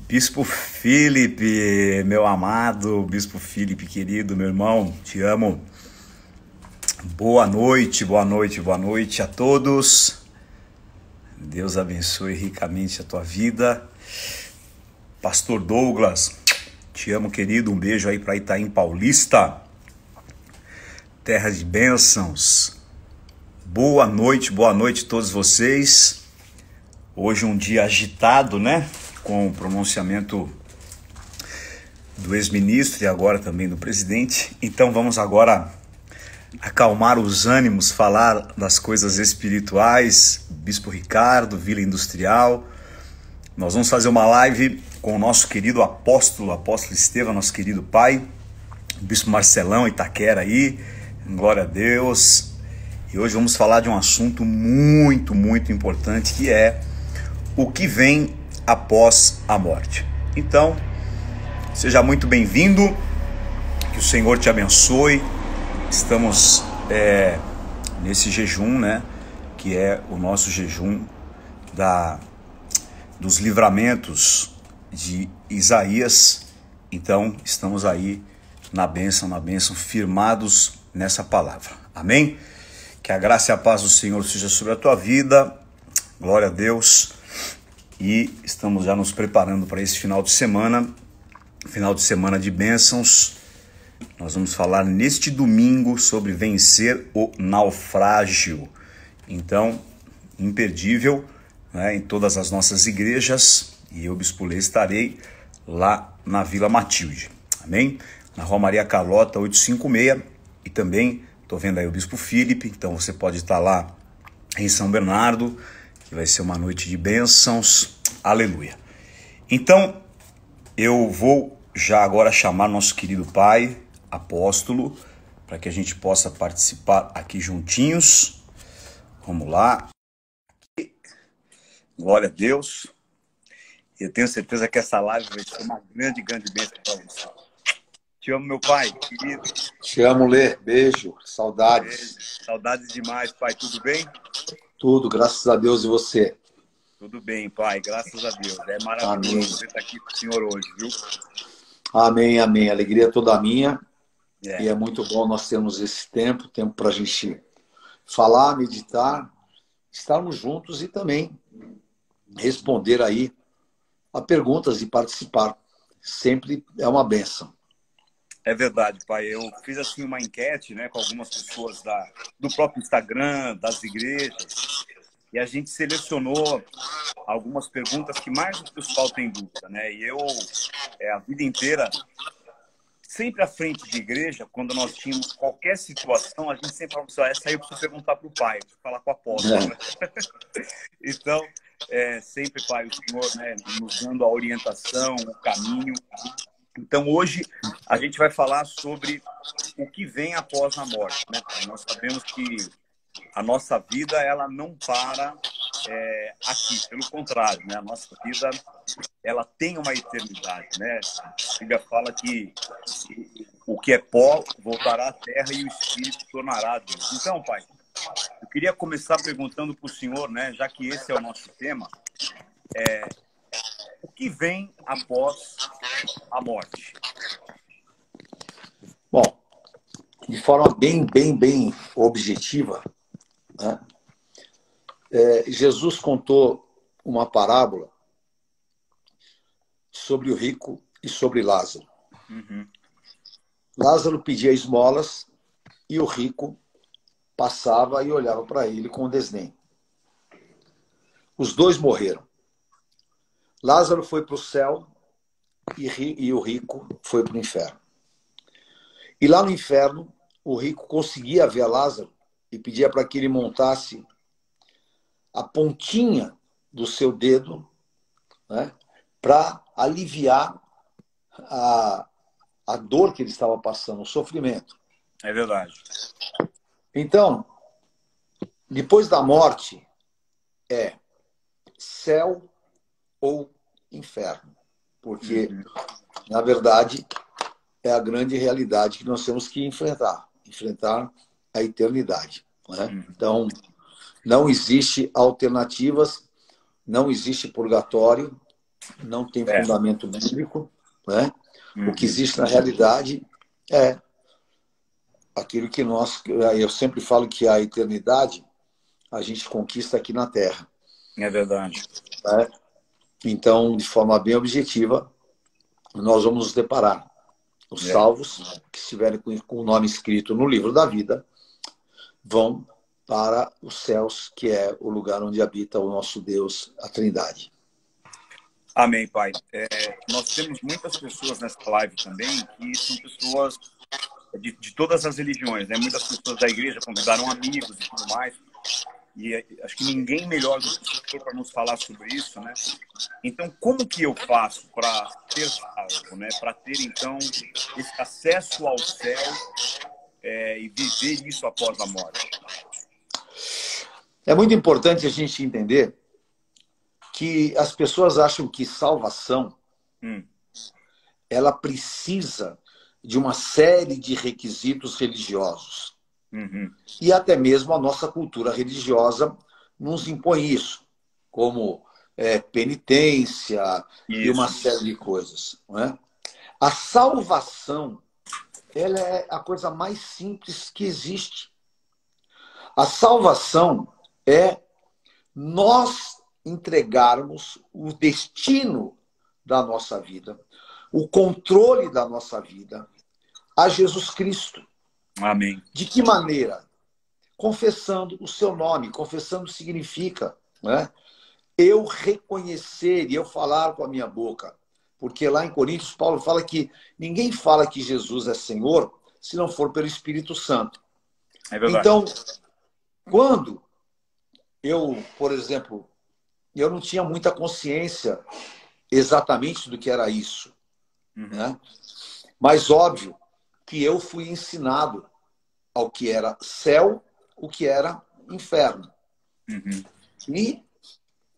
Bispo Felipe, meu amado Bispo Felipe, querido, meu irmão, te amo. Boa noite, boa noite, boa noite a todos. Deus abençoe ricamente a tua vida. Pastor Douglas, te amo, querido. Um beijo aí para Itaim Paulista, terra de bênçãos. Boa noite a todos vocês. Hoje um dia agitado, né? Com o pronunciamento do ex-ministro e agora também do presidente. Então vamos agora acalmar os ânimos, falar das coisas espirituais. Bispo Ricardo, Vila Industrial. Nós vamos fazer uma live com o nosso querido apóstolo Estevam, nosso querido pai, Bispo Marcelão, Itaquera aí, glória a Deus. E hoje vamos falar de um assunto muito importante, que é o que vem após a morte. Então, seja muito bem-vindo, que o Senhor te abençoe. Estamos nesse jejum, né, que é o nosso jejum dos livramentos de Isaías. Então, estamos aí na bênção, firmados nessa palavra. Amém? Que a graça e a paz do Senhor seja sobre a tua vida. Glória a Deus. E estamos já nos preparando para esse final de semana de bênçãos. Nós vamos falar neste domingo sobre vencer o naufrágio. Então, imperdível, né, em todas as nossas igrejas. E eu, Bispo Lê, estarei lá na Vila Matilde. Amém? Na Rua Maria Carlota, 856. E também estou vendo aí o Bispo Felipe. Então você pode estar lá em São Bernardo, que vai ser uma noite de bênçãos. Aleluia. Então, eu vou já agora chamar nosso querido pai, apóstolo, para que a gente possa participar aqui juntinhos. Vamos lá. Glória a Deus. Eu tenho certeza que essa live vai ser uma grande bênção para você. Te amo, meu pai, querido. Te amo, Lê. Beijo. Saudades. Beijo. Saudades demais, pai. Tudo bem? Tudo, graças a Deus. E você? Tudo bem, pai. Graças a Deus. É maravilhoso Amém. você estar aqui com o Senhor hoje, viu? Amém, amém. A alegria é toda minha. É. E é muito bom nós termos esse tempo para a gente falar, meditar, estarmos juntos e também responder aí a perguntas e participar. Sempre é uma bênção. É verdade, pai. Eu fiz assim uma enquete, né, com algumas pessoas do próprio Instagram, das igrejas, e a gente selecionou algumas perguntas que mais o pessoal tem dúvida, né? E eu, a vida inteira, sempre à frente de igreja, quando nós tínhamos qualquer situação, a gente sempre falava assim, essa aí eu preciso perguntar para o pai, preciso falar com o apóstolo. Né? Então, sempre, pai, o Senhor, né, nos dando a orientação, o caminho. Então, hoje, a gente vai falar sobre o que vem após a morte, né? Nós sabemos que a nossa vida, ela não para aqui, pelo contrário, né? A nossa vida, ela tem uma eternidade, né? A Bíblia fala que o que é pó voltará à terra e o espírito tornará a Deus. Então, pai, eu queria começar perguntando para o senhor, né? Já que esse é o nosso tema, o que vem após a morte? Bom, de forma bem objetiva, né? Jesus contou uma parábola sobre o rico e sobre Lázaro. Uhum. Lázaro pedia esmolas e o rico passava e olhava para ele com desdém. Os dois morreram. Lázaro foi para o céu e o rico foi para o inferno. E lá no inferno, o rico conseguia ver Lázaro e pedia para que ele montasse a pontinha do seu dedo, né, para aliviar a dor que ele estava passando, o sofrimento. É verdade. Então, depois da morte, é céu ou inferno. Porque, na verdade, é a grande realidade que nós temos que enfrentar a eternidade. Né? Então, não existe alternativas, não existe purgatório, não tem fundamento bíblico, né? Uhum. O que existe na realidade é aquilo que eu sempre falo que a eternidade a gente conquista aqui na Terra. É verdade. Né? Então, de forma bem objetiva, nós vamos nos deparar. Os salvos que estiverem com o nome escrito no livro da vida vão para os céus, que é o lugar onde habita o nosso Deus, a Trindade. Amém, Pai. Nós temos muitas pessoas nessa live também que são pessoas de todas as religiões, né? Muitas pessoas da igreja convidaram amigos e tudo mais. E acho que ninguém melhor do que o senhor para nos falar sobre isso, né? Então, como que eu faço para ser salvo, né? Para ter, então, esse acesso ao céu e viver isso após a morte? É muito importante a gente entender que as pessoas acham que salvação ela precisa de uma série de requisitos religiosos. Uhum. E até mesmo a nossa cultura religiosa nos impõe isso, como penitência e uma série de coisas. Não é? A salvação ela é a coisa mais simples que existe. A salvação é nós entregarmos o destino da nossa vida, o controle da nossa vida a Jesus Cristo. Amém. De que maneira? Confessando o seu nome. Confessando significa, né? Eu reconhecer e eu falar com a minha boca. Porque lá em Coríntios, Paulo fala que ninguém fala que Jesus é Senhor se não for pelo Espírito Santo. É verdade. Então, quando eu, por exemplo, eu não tinha muita consciência exatamente do que era isso. Né? Mas óbvio que eu fui ensinado ao que era céu, o que era inferno. E,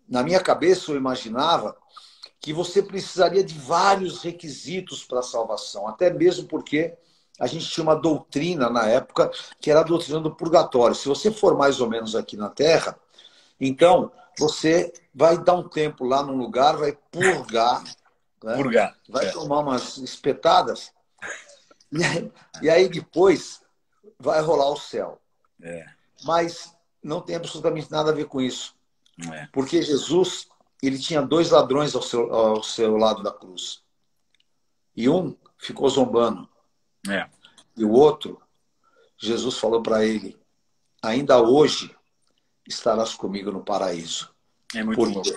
na minha cabeça, eu imaginava que você precisaria de vários requisitos para a salvação, até mesmo porque a gente tinha uma doutrina na época que era a doutrina do purgatório. Se você for mais ou menos aqui na Terra, então você vai dar um tempo lá num lugar, vai purgar, né? Vai tomar umas espetadas, e aí depois vai rolar o céu. Mas não tem absolutamente nada a ver com isso. Porque Jesus, ele tinha 2 ladrões ao seu lado da cruz. E um ficou zombando. E o outro, Jesus falou para ele, ainda hoje estarás comigo no paraíso. É muito louco.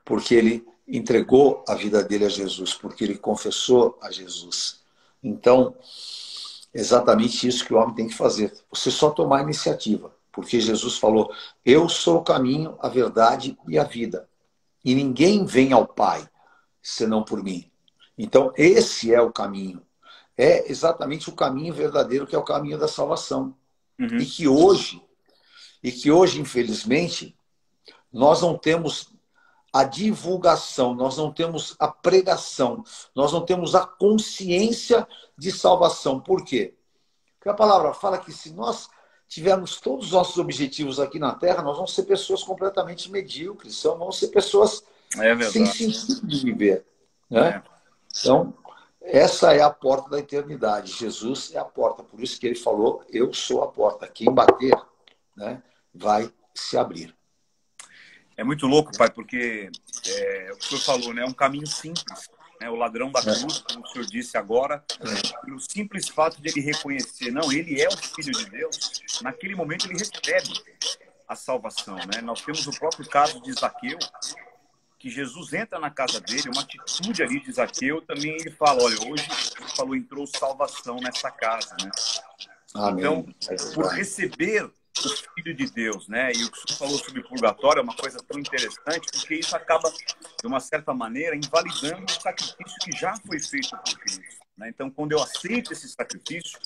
Porque ele entregou a vida dele a Jesus, porque ele confessou a Jesus. Então, exatamente isso que o homem tem que fazer. Você só tomar a iniciativa. Porque Jesus falou, eu sou o caminho, a verdade e a vida. E ninguém vem ao Pai, senão por mim. Então, esse é o caminho. É exatamente o caminho verdadeiro, que é o caminho da salvação. E que hoje, infelizmente, nós não temos a divulgação, nós não temos a pregação, nós não temos a consciência de salvação. Por quê? Porque a palavra fala que se nós tivermos todos os nossos objetivos aqui na Terra, nós vamos ser pessoas completamente medíocres, vamos ser pessoas sem sentido de viver. Né? Então, essa é a porta da eternidade. Jesus é a porta, por isso que ele falou, eu sou a porta. Quem bater, né, vai se abrir. É muito louco, pai, porque o que o senhor falou, né, é um caminho simples. Né, o ladrão da cruz, como o senhor disse agora, pelo simples fato de ele reconhecer, não, ele é o Filho de Deus, naquele momento ele recebe a salvação. Né? Nós temos o próprio caso de Zaqueu, que Jesus entra na casa dele, uma atitude ali de Zaqueu, também ele fala, olha, hoje, ele falou, entrou salvação nessa casa. Né? Amém. Então, por receber o Filho de Deus, né? E o que o senhor falou sobre purgatório é uma coisa tão interessante, porque isso acaba, de uma certa maneira, invalidando o sacrifício que já foi feito por Cristo. Né? Então, quando eu aceito esse sacrifício,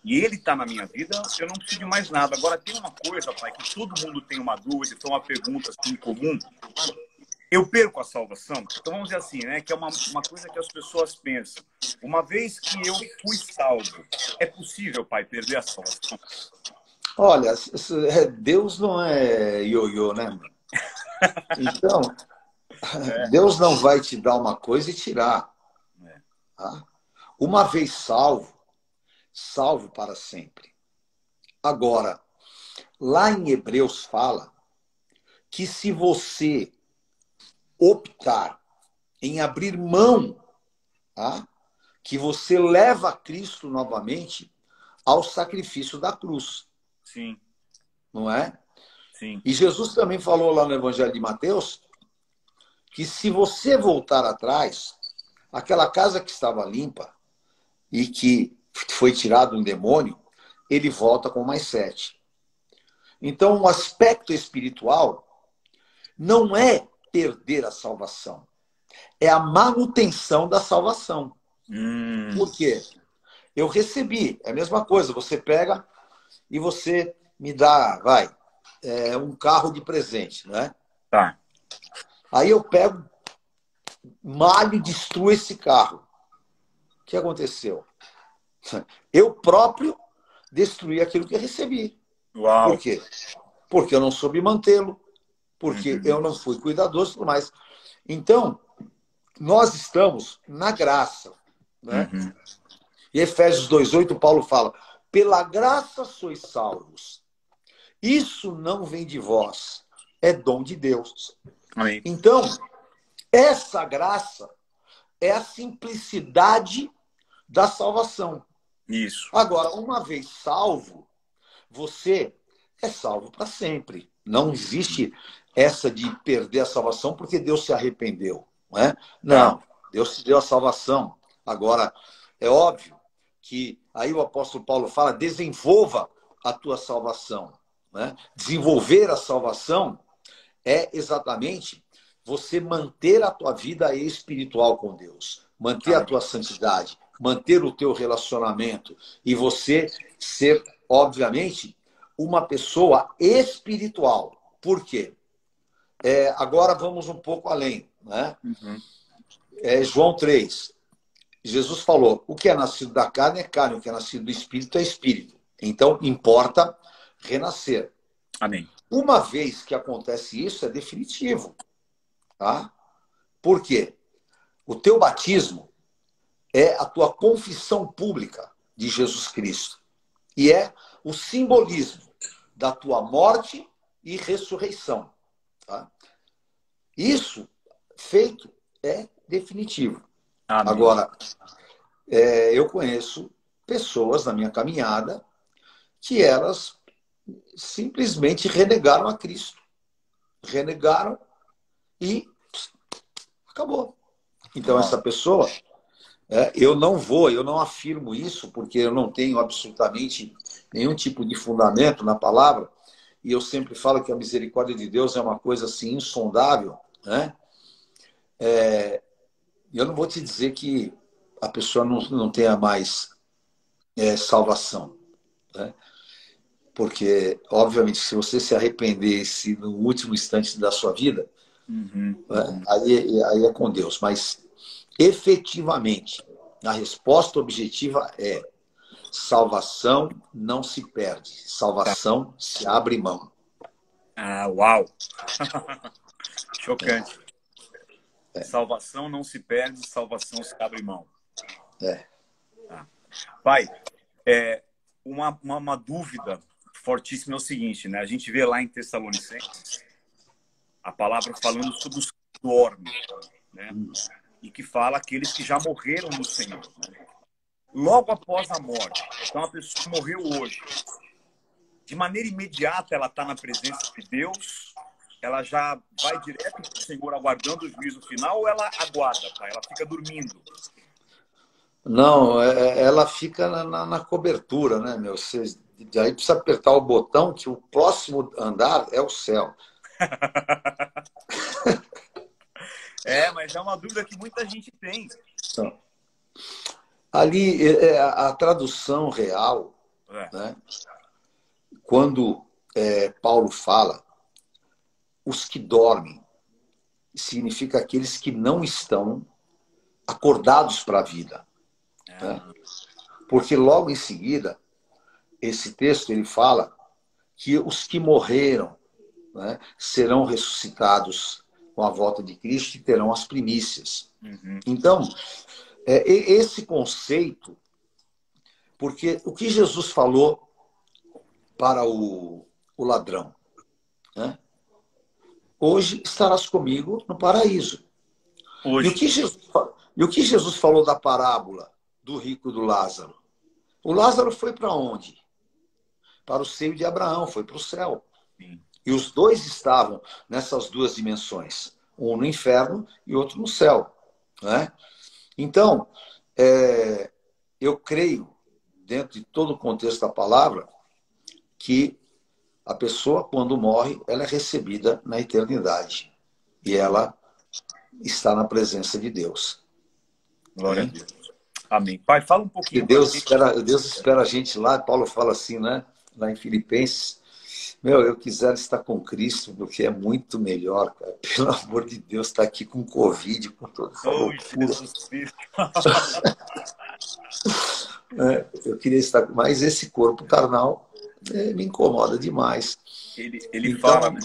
e ele está na minha vida, eu não preciso de mais nada. Agora, tem uma coisa, pai, que todo mundo tem uma dúvida, tem uma pergunta assim, comum. Eu perco a salvação? Então, vamos dizer assim, né? Que é uma coisa que as pessoas pensam. Uma vez que eu fui salvo, é possível, pai, perder a salvação? Olha, Deus não é ioiô, né? Então, Deus não vai te dar uma coisa e tirar. Tá? Uma vez salvo, salvo para sempre. Agora, lá em Hebreus fala que se você optar em abrir mão, tá? Que você leva Cristo novamente ao sacrifício da cruz. Sim. Não é? Sim. E Jesus também falou lá no Evangelho de Mateus que se você voltar atrás, aquela casa que estava limpa e que foi tirado um demônio, ele volta com mais 7. Então, o aspecto espiritual não é perder a salvação, é a manutenção da salvação. Por quê? Eu recebi, é a mesma coisa, você pega e você me dá, um carro de presente, né? Tá. Aí eu pego, malho e destruo esse carro. O que aconteceu? Eu próprio destruí aquilo que eu recebi. Uau. Por quê? Porque eu não soube mantê-lo, porque eu não fui cuidadoso e tudo mais. Então, nós estamos na graça. Né? E Efésios 2,8, Paulo fala, pela graça sois salvos. Isso não vem de vós, é dom de Deus. Amém. Então, essa graça é a simplicidade da salvação. Isso. Agora, uma vez salvo, você é salvo para sempre. Não existe essa de perder a salvação porque Deus se arrependeu. Não é? Não, Deus te deu a salvação. Agora, é óbvio que aí o apóstolo Paulo fala, desenvolva a tua salvação. Né? Desenvolver a salvação é exatamente você manter a tua vida espiritual com Deus, manter a tua santidade, manter o teu relacionamento e você ser, obviamente, uma pessoa espiritual. Por quê? Agora vamos um pouco além. Né? João 3. Jesus falou, o que é nascido da carne é carne, o que é nascido do espírito é espírito. Então, importa renascer. Amém. Uma vez que acontece isso, é definitivo. Tá? Por quê? O teu batismo é a tua confissão pública de Jesus Cristo. E é o simbolismo da tua morte e ressurreição. Tá? Isso feito é definitivo. Amém. Agora, eu conheço pessoas na minha caminhada que elas simplesmente renegaram a Cristo. Renegaram e acabou. Então, essa pessoa, eu não afirmo isso, porque eu não tenho absolutamente nenhum tipo de fundamento na palavra, e eu sempre falo que a misericórdia de Deus é uma coisa assim insondável, né? Eu não vou te dizer que a pessoa não tenha mais salvação, né? Porque, obviamente, se você se arrependesse no último instante da sua vida, aí é com Deus. Mas, efetivamente, a resposta objetiva é salvação não se perde, salvação se abre mão. Uau! Chocante. Salvação não se perde, salvação se abre mão. Tá. Pai, uma dúvida fortíssima é o seguinte, né? A gente vê lá em Tessalonicenses a palavra falando sobre os que dormem, né? E que fala aqueles que já morreram no Senhor. Né? Logo após a morte, então a pessoa morreu hoje, de maneira imediata ela está na presença de Deus, ela já vai direto para o Senhor aguardando o juízo final ou ela aguarda, tá? Ela fica dormindo? Não, ela fica na cobertura, né, meu? Você, aí precisa apertar o botão que o próximo andar é o céu. Mas é uma dúvida que muita gente tem. Então, ali, a tradução real, né? Quando Paulo fala, os que dormem, significa aqueles que não estão acordados para a vida. Né? Porque logo em seguida, esse texto ele fala que os que morreram, né, serão ressuscitados com a volta de Cristo e terão as primícias. Uhum. Então, esse conceito, porque o que Jesus falou para o ladrão, né? Hoje estarás comigo no paraíso. Hoje. E o que Jesus falou da parábola do rico e do Lázaro? O Lázaro foi para onde? Para o seio de Abraão, foi para o céu. Sim. E os dois estavam nessas duas dimensões, um no inferno e outro no céu, né? Então, eu creio, dentro de todo o contexto da palavra, que a pessoa, quando morre, ela é recebida na eternidade. E ela está na presença de Deus. Glória a Deus. Amém. Pai, fala um pouquinho. E Deus espera a gente lá. Paulo fala assim, né? Lá em Filipenses. Eu quisera estar com Cristo, porque é muito melhor, cara. Pelo amor de Deus, estar aqui com Covid, com toda essa loucura. Eu queria estar, mas esse corpo carnal me incomoda demais. Ele então, fala, né?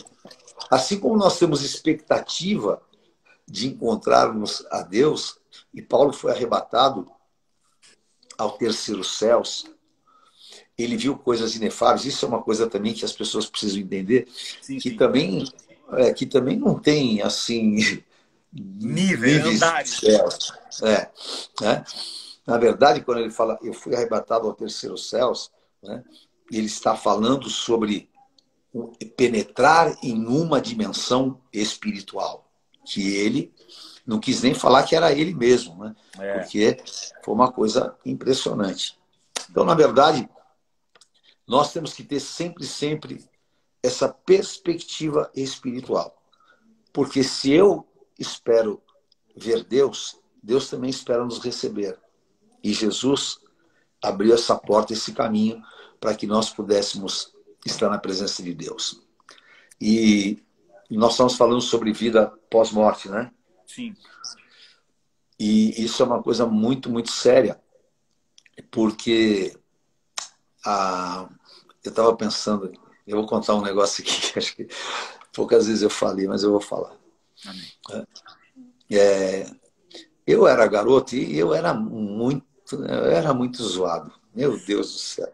Assim como nós temos expectativa de encontrarmos a Deus, e Paulo foi arrebatado ao terceiro céus, ele viu coisas inefáveis. Isso é uma coisa também que as pessoas precisam entender, sim, que sim. Também não tem assim níveis andares. Céus. Né? Na verdade, quando ele fala eu fui arrebatado ao terceiro céus, né? Ele está falando sobre penetrar em uma dimensão espiritual, que ele não quis nem falar que era ele mesmo, né? Porque foi uma coisa impressionante. Então, na verdade, nós temos que ter sempre essa perspectiva espiritual. Porque se eu espero ver Deus, Deus também espera nos receber. E Jesus abriu essa porta, esse caminho, para que nós pudéssemos estar na presença de Deus. E nós estamos falando sobre vida pós-morte, né? Sim. E isso é uma coisa muito, muito séria, porque eu estava pensando, eu vou contar um negócio aqui que acho que poucas vezes eu falei, mas eu vou falar. Amém. Eu era garoto e eu era muito zoado. Meu Deus do céu.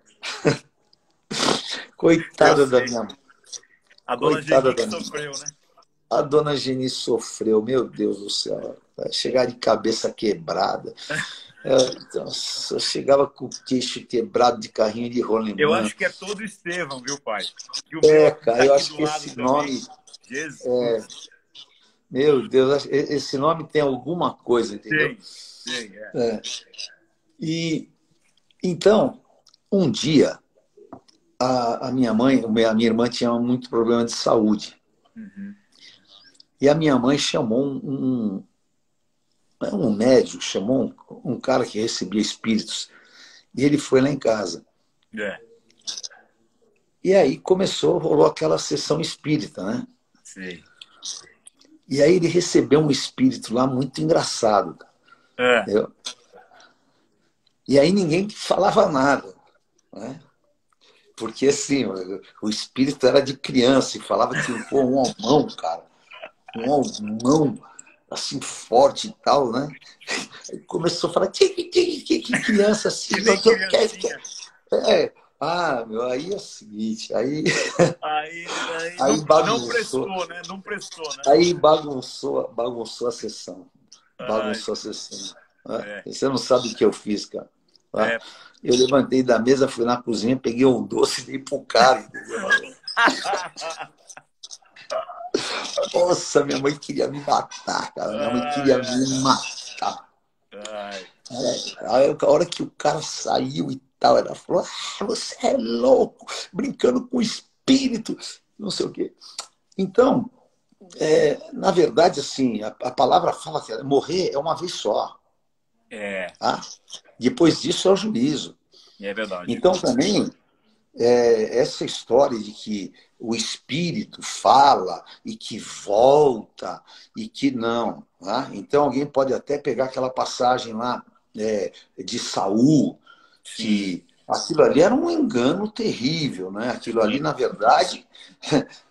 Coitada da minha mãe. A dona Geni sofreu, né? A dona Geni sofreu, meu Deus do céu. Chegar de cabeça quebrada. Eu chegava com o queixo quebrado de carrinho de rolimã. Eu acho que é todo Estevão, viu, pai? Cara, eu acho que esse nome... Jesus. Meu Deus, esse nome tem alguma coisa, entendeu? Sim, E então, um dia, a minha minha irmã tinha muito problema de saúde. Uhum. E a minha mãe chamou um médium, chamou um cara que recebia espíritos. E ele foi lá em casa. E aí rolou aquela sessão espírita, né? Sim. E aí ele recebeu um espírito lá muito engraçado. E aí ninguém falava nada, né? Porque assim, o espírito era de criança e falava que um homão, cara. Um homão, assim, forte e tal, né? Aí começou a falar, que criança assim? Aí é o seguinte, aí não prestou, né? Não prestou, né? Aí bagunçou a sessão. Bagunçou a sessão. Você não sabe o que eu fiz, cara. Eu levantei da mesa, fui na cozinha, peguei um doce e dei pro cara, entendeu? Nossa, minha mãe queria me matar, cara. Minha mãe queria me matar. Aí, a hora que o cara saiu e tal, ela falou, você é louco, brincando com o espírito, não sei o quê. Então, na verdade, assim, a palavra fala que morrer é uma vez só. Tá? Depois disso é o juízo. É verdade. Então, também, essa história de que o espírito fala e que volta e que não. Tá? Então, alguém pode até pegar aquela passagem lá de Saul, que aquilo ali era um engano terrível, né? Aquilo ali, na verdade,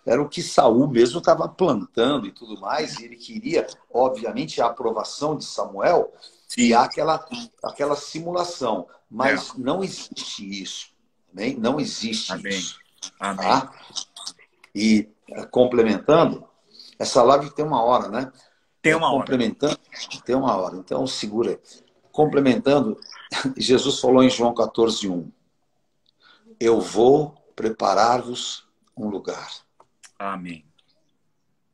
era o que Saul mesmo estava plantando e tudo mais. E ele queria, obviamente, a aprovação de Samuel e Sim. há aquela simulação. É. Mas não existe isso. Né? Não existe Amém. isso. Amém. Tá? E complementando, essa live tem uma hora, né? Tem uma hora. Complementando, tem uma hora. Então, segura aí. Complementando, Jesus falou em João 14:1. Eu vou preparar-vos um lugar. Amém.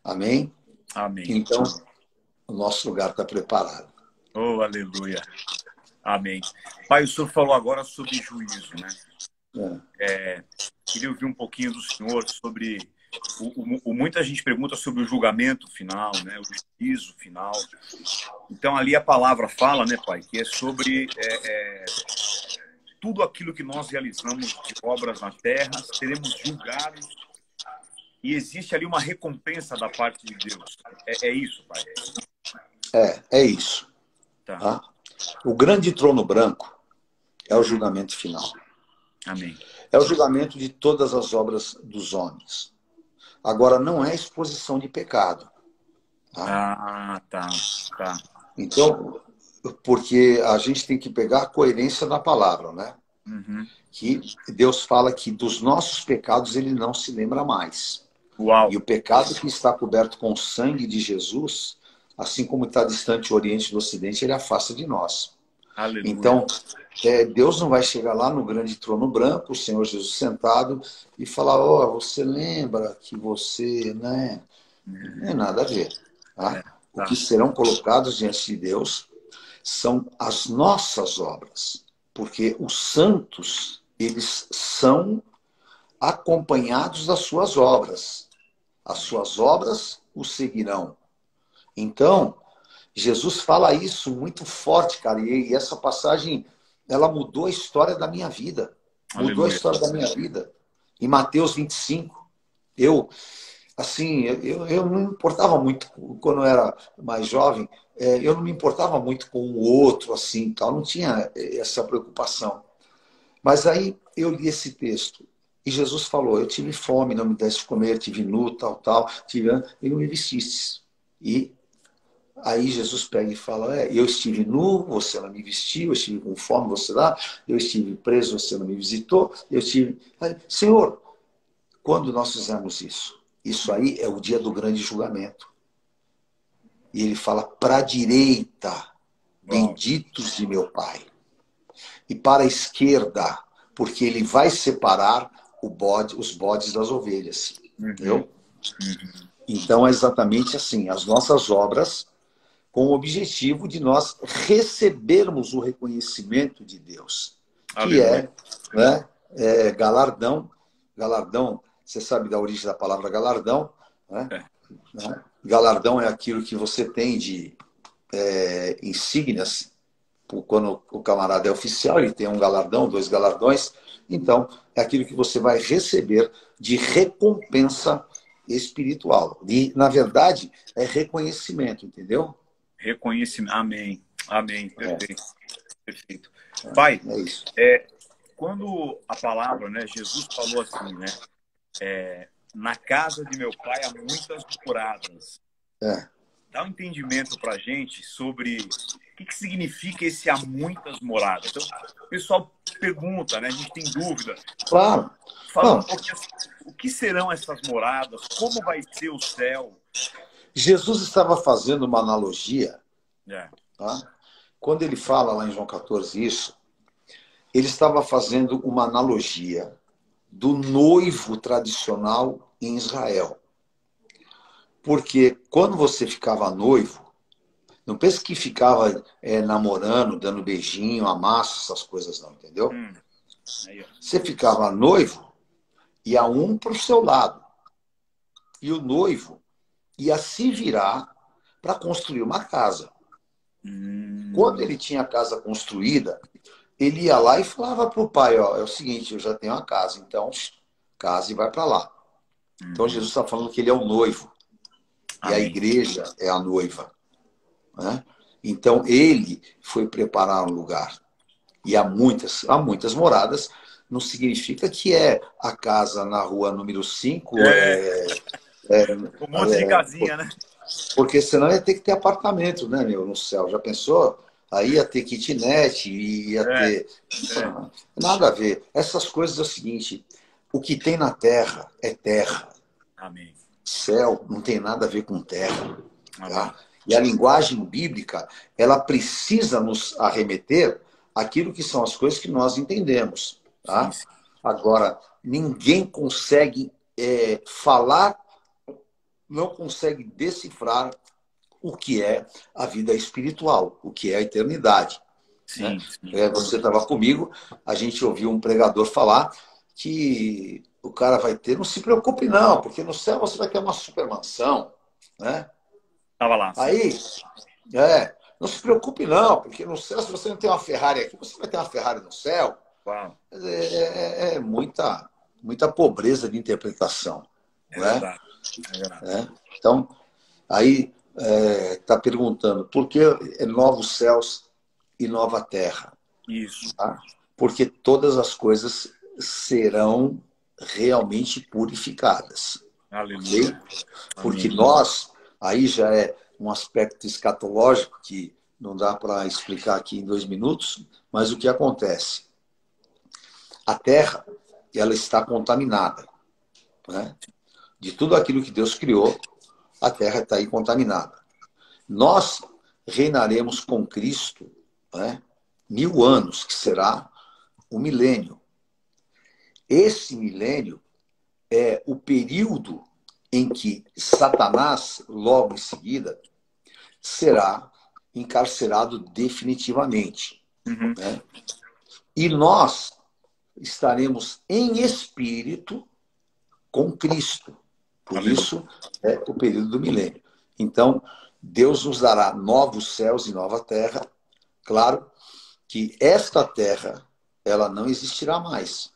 Amém? Amém. Então, o nosso lugar está preparado. Oh, aleluia. Amém. Pai, o senhor falou agora sobre juízo, né? Queria ouvir um pouquinho do senhor sobre... muita gente pergunta sobre o julgamento final, né? O juízo final. Então, ali a palavra fala, né, Pai, que é sobre tudo aquilo que nós realizamos de obras na terra, seremos julgados e existe ali uma recompensa da parte de Deus. É isso, Pai? É isso. Tá. Tá? O grande trono branco é o julgamento final. Amém. É o julgamento de todas as obras dos homens. Agora, não é exposição de pecado. Tá? Ah, tá. Tá. Então, porque a gente tem que pegar a coerência da palavra, né? Uhum. Que Deus fala que dos nossos pecados ele não se lembra mais. Uau. E o pecado que está coberto com o sangue de Jesus, assim como está distante o Oriente do Ocidente, ele afasta de nós. Aleluia. Então, Deus não vai chegar lá no grande trono branco, o Senhor Jesus sentado, e falar, você lembra que você, né? Não é nada a ver. Tá? O que serão colocados diante de Deus são as nossas obras. Porque os santos, eles são acompanhados das suas obras. As suas obras o seguirão. Então, Jesus fala isso muito forte, cara. E essa passagem, ela mudou a história da minha vida. Mudou a Aleluia. história da minha vida. Em Mateus 25, eu não me importava muito, quando eu era mais jovem, eu não me importava muito com o outro, assim, tal. Não tinha essa preocupação. Mas aí eu li esse texto. E Jesus falou, eu tive fome, não me deste de comer, tive nu, tal, e não me vestistes. E aí Jesus pega e fala, eu estive nu, você não me vestiu, eu estive com fome, você dá, eu estive preso, você não me visitou, eu estive... Aí, Senhor, quando nós fizemos isso? Isso aí é o dia do grande julgamento. E ele fala, para a direita, benditos de meu Pai. E para a esquerda, porque ele vai separar os bodes das ovelhas. Entendeu? Então é exatamente assim, as nossas obras com o objetivo de nós recebermos o reconhecimento de Deus, que galardão. Galardão, você sabe da origem da palavra galardão, né? Galardão é aquilo que você tem de insígnias. Quando o camarada é oficial, ele tem um galardão, 2 galardões. Então, é aquilo que você vai receber de recompensa espiritual. E, na verdade, é reconhecimento, entendeu? Reconhecimento. Amém. Amém. Perfeito. Perfeito. Pai, é isso. Quando a palavra, né, Jesus falou assim, né? Na casa de meu pai há muitas moradas. Dá um entendimento para a gente sobre o que significa esse há muitas moradas. Então, o pessoal pergunta, né? A gente tem dúvida. Claro. Fala um pouquinho assim, o que serão essas moradas? Como vai ser o céu? Jesus estava fazendo uma analogia. Tá? Quando ele fala lá em João 14 isso, ele estava fazendo uma analogia do noivo tradicional em Israel. Porque quando você ficava noivo, não pense que ficava namorando, dando beijinho, amasso, essas coisas não, entendeu? Você ficava noivo, ia um para o seu lado. E o noivo ia se virar para construir uma casa. Quando ele tinha a casa construída, ele ia lá e falava para o pai, é o seguinte, eu já tenho a casa, então casa e vai para lá. Então Jesus está falando que ele é o noivo. E a igreja é a noiva. Né? Então ele foi preparar um lugar. E há muitas moradas, não significa que é a casa na rua número 5 É, um monte de casinha, né? porque senão ia ter que ter apartamento, né, meu, no céu. Já pensou? Aí ia ter kitnet, ia É, ter. é. Nada a ver. Essas coisas é o seguinte: o que tem na terra é terra. Amém. Céu não tem nada a ver com terra. Amém. Tá? E a linguagem bíblica, ela precisa nos arremeter aquilo que são as coisas que nós entendemos. Sim, Tá? sim. Agora, ninguém consegue falar, não consegue decifrar o que é a vida espiritual, o que é a eternidade. Né? Sim, sim. Você estava comigo, a gente ouviu um pregador falar que o cara vai ter, não se preocupe não, porque no céu você vai ter uma supermansão, né? Tava lá, sim. Aí, não se preocupe não, porque no céu, se você não tem uma Ferrari aqui, você vai ter uma Ferrari no céu. Uau. É muita pobreza de interpretação, É não é? verdade. É verdade. Então, aí está perguntando por que novos céus e nova terra? Isso. Tá? Porque todas as coisas serão realmente purificadas. Ok? Aleluia. Porque Amém. nós, aí já é um aspecto escatológico que não dá para explicar aqui em 2 minutos, mas o que acontece? A terra, ela está contaminada. Né? De tudo aquilo que Deus criou, a terra está aí contaminada. Nós reinaremos com Cristo, né? 1000 anos, que será o milênio. Esse milênio é o período em que Satanás, logo em seguida, será encarcerado definitivamente. Uhum. Né? E nós estaremos em espírito com Cristo. Por Aleluia. isso é o período do milênio. Então, Deus nos dará novos céus e nova terra. Claro que esta terra, ela não existirá mais.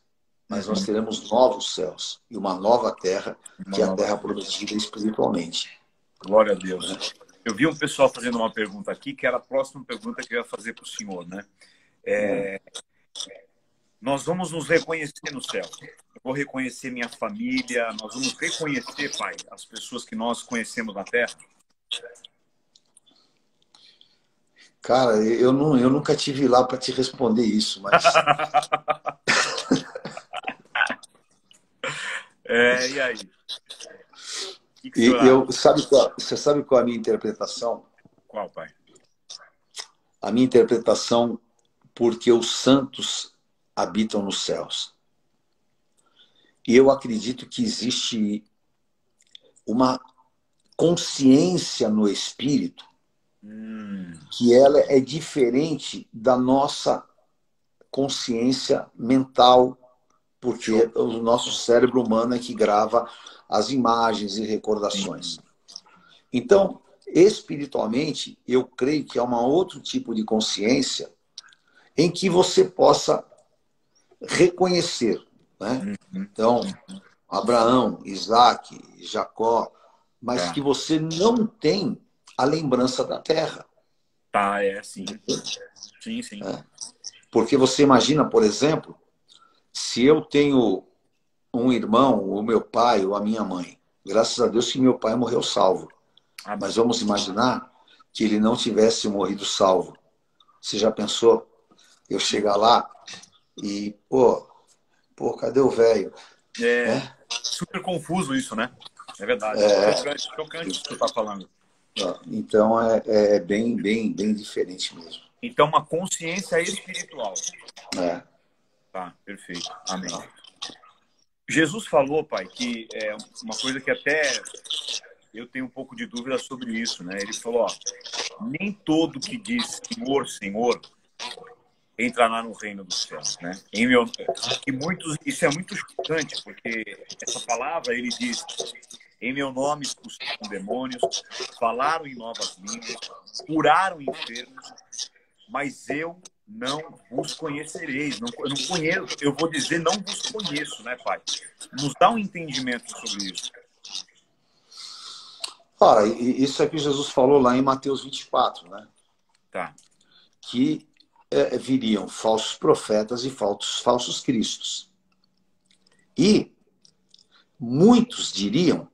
Mas nós Uhum. teremos novos céus e uma nova terra, Uma que é a nova. terra prometida espiritualmente. Glória a Deus. Eu vi um pessoal fazendo uma pergunta aqui, que era a próxima pergunta que eu ia fazer para o senhor, né? Nós vamos nos reconhecer no céu. Eu vou reconhecer minha família, nós vamos reconhecer, Pai, as pessoas que nós conhecemos na Terra. Cara, eu nunca tive lá para te responder isso, mas E aí? O que o senhor acha? você sabe qual é a minha interpretação? Qual, Pai? A minha interpretação, porque os santos habitam nos céus. E eu acredito que existe uma consciência no espírito que ela é diferente da nossa consciência mental, porque o nosso cérebro humano é que grava as imagens e recordações. Então, espiritualmente, eu creio que é um outro tipo de consciência em que você possa reconhecer, né? Então, Abraão, Isaac, Jacó, mas Tá. que você não tem a lembrança da terra. Tá, sim. Sim, sim. Porque você imagina, por exemplo, se eu tenho um irmão, o meu pai ou a minha mãe, graças a Deus que meu pai morreu salvo. Amém. Mas vamos imaginar que ele não tivesse morrido salvo. Você já pensou? Eu chegar lá e, cadê o velho? Super confuso isso, né? É verdade. Chocante isso que você está falando. Então é bem diferente mesmo. Então, uma consciência espiritual. É. Tá, perfeito. Amém. Jesus falou, Pai, que é uma coisa que até eu tenho um pouco de dúvida sobre isso, né? Ele falou, nem todo que diz Senhor, Senhor, entrará no reino dos céus, né? E muitos, isso é muito chocante, porque essa palavra, ele diz, em meu nome expulsaram demônios, falaram em novas línguas, curaram enfermos, mas eu não vos conhecereis. Eu não conheço, eu vou dizer não vos conheço, né, Pai? Nos dá um entendimento sobre isso. Isso é que Jesus falou lá em Mateus 24, né? Tá. Que viriam falsos profetas e falsos cristos. E muitos diriam,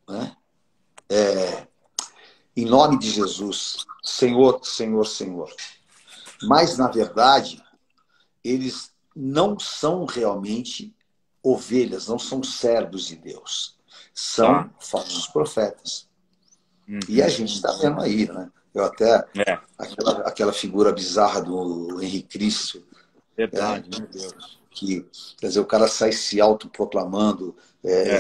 né, em nome de Jesus, Senhor, Senhor, Senhor. Mas, na verdade, eles não são realmente ovelhas, não são servos de Deus. São falsos profetas. E a gente está vendo aí, né? Eu até... Aquela figura bizarra do Henrique Cristo. Verdade, meu Deus. Que, quer dizer, o cara sai se autoproclamando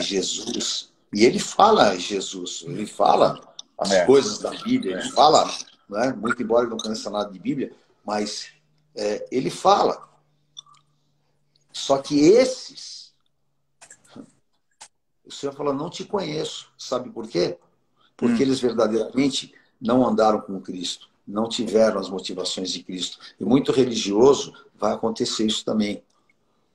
Jesus. E ele fala Jesus, ele fala as coisas da Bíblia, ele fala, né? Muito embora ele não conheça nada de Bíblia, mas ele fala. Só que esses, o Senhor fala, não te conheço. Sabe por quê? Porque eles verdadeiramente não andaram com Cristo, não tiveram as motivações de Cristo. E muito religioso vai acontecer isso também.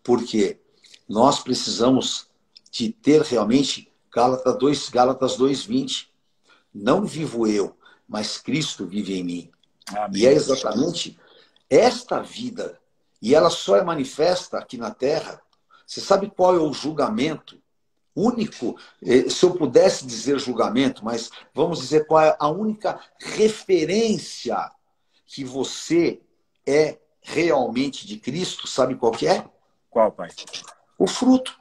Porque nós precisamos de ter realmente Gálatas 2:20. Não vivo eu, mas Cristo vive em mim. Amém. E é exatamente esta vida. E ela só é manifesta aqui na Terra. Você sabe qual é o julgamento único? Se eu pudesse dizer julgamento, mas vamos dizer qual é a única referência que você é realmente de Cristo, sabe qual que é? Qual, pai? O fruto.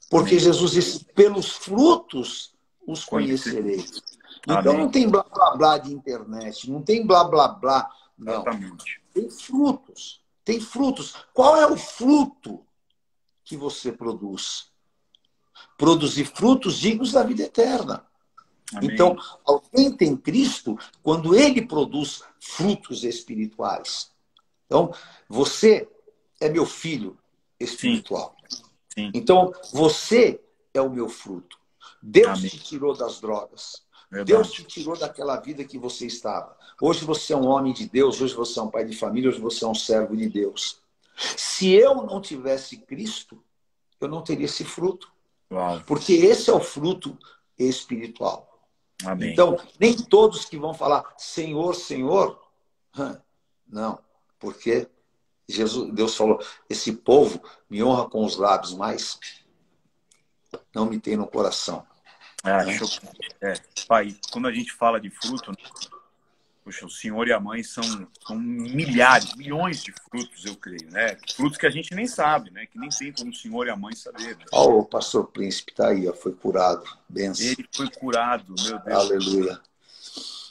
Porque amém. Jesus disse, pelos frutos os conhecereis. Então amém. Não tem blá blá blá de internet, não tem blá blá blá, não. Exatamente. Tem frutos. Tem frutos. Qual é o fruto que você produz? Produzir frutos dignos da vida eterna. Amém. Então, alguém tem Cristo quando ele produz frutos espirituais. Então, você é meu filho espiritual. Sim. Então, você é o meu fruto. Deus amém. te tirou das drogas. Verdade. Deus te tirou daquela vida que você estava. Hoje você é um homem de Deus, hoje você é um pai de família, hoje você é um servo de Deus. Se eu não tivesse Cristo, eu não teria esse fruto. Uau. Porque esse é o fruto espiritual. Amém. Então, nem todos que vão falar Senhor, Senhor, não, porque Deus falou, esse povo me honra com os lábios, mas não me tem no coração. Pai, quando a gente fala de fruto, poxa, o senhor e a mãe são milhares, milhões de frutos, eu creio, né? Frutos que a gente nem sabe, né? Que nem tem como o senhor e a mãe saber. Né? O pastor Príncipe está aí, ó, foi curado. Benção. Ele foi curado, meu Deus. Aleluia.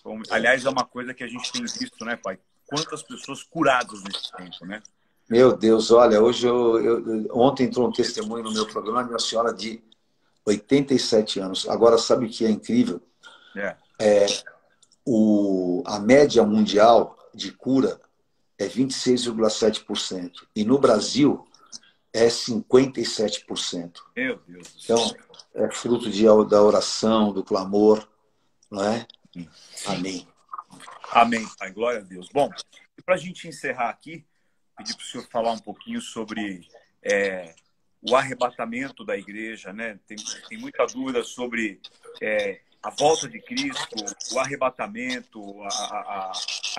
Bom, aliás, é uma coisa que a gente tem visto, né, pai? Quantas pessoas curadas nesse tempo, né? Meu Deus, olha, hoje ontem entrou um testemunho no meu programa de uma senhora de 87 anos. Agora, sabe o que é incrível? A média mundial de cura é 26,7%. E no Brasil é 57%. Meu Deus do céu. Então, é fruto da oração, do clamor, não é? Amém. Amém, Pai. Glória a Deus. Bom, e para a gente encerrar aqui, pedir para o senhor falar um pouquinho sobre o arrebatamento da igreja, né? Tem muita dúvida sobre a volta de Cristo, o arrebatamento, a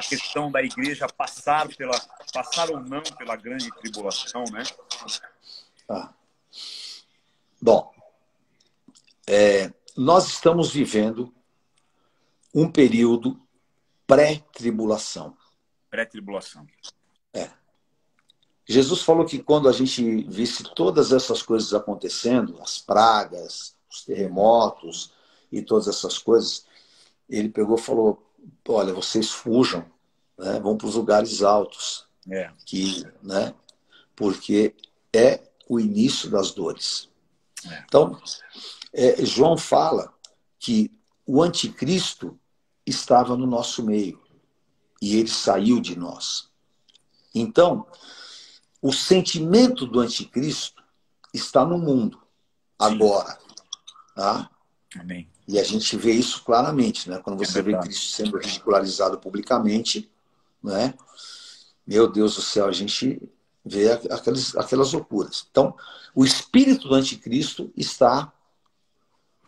questão da igreja passar ou não pela grande tribulação, né? Bom, nós estamos vivendo um período pré-tribulação. Pré-tribulação. Jesus falou que quando a gente visse todas essas coisas acontecendo, as pragas, os terremotos e todas essas coisas, ele pegou e falou, olha, vocês fujam, né? Vão para os lugares altos, né? Porque é o início das dores. Então, João fala que o anticristo estava no nosso meio e ele saiu de nós. Então, o sentimento do anticristo está no mundo, agora. Tá? Amém. E a gente vê isso claramente, né? Quando você vê Cristo sendo ridicularizado publicamente, né? Meu Deus do céu, a gente vê aquelas loucuras. Então, o espírito do anticristo está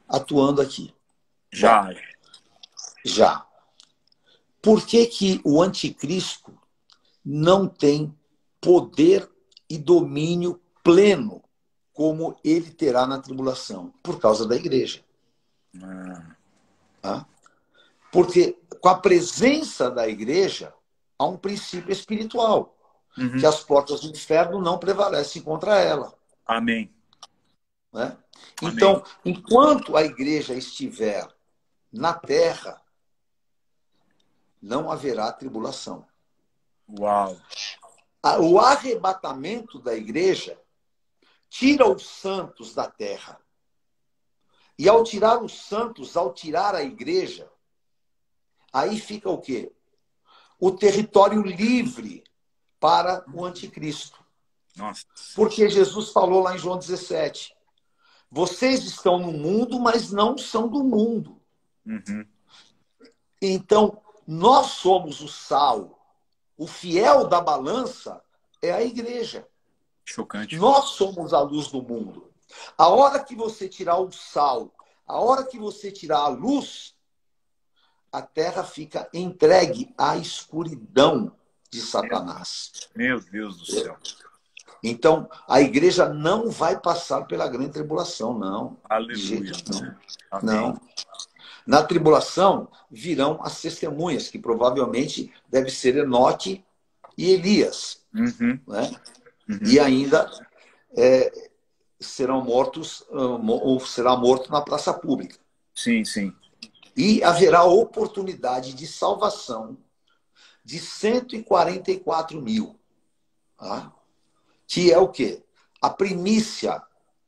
atuando aqui. Já. Por que o anticristo não tem poder e domínio pleno como ele terá na tribulação, por causa da igreja. Tá? Porque com a presença da igreja, há um princípio espiritual, que as portas do inferno não prevalecem contra ela. Amém. Né? Então, enquanto a igreja estiver na terra, não haverá tribulação. Uau! O arrebatamento da igreja tira os santos da terra. E ao tirar os santos, ao tirar a igreja, aí fica o quê? O território livre para o anticristo. Nossa. Porque Jesus falou lá em João 17, vocês estão no mundo, mas não são do mundo. Então, nós somos o sal. O fiel da balança é a igreja. Chocante. Nós somos a luz do mundo. A hora que você tirar o sal, a hora que você tirar a luz, a terra fica entregue à escuridão de Satanás. Meu Deus do céu. Então, a igreja não vai passar pela grande tribulação, não. Aleluia. De jeito nenhum. Amém. Não. Na tribulação virão as testemunhas, que provavelmente deve ser Enoque e Elias. Né? E ainda serão mortos, ou será morto na praça pública. Sim, sim. E haverá oportunidade de salvação de 144 mil. Tá? Que é o quê? A primícia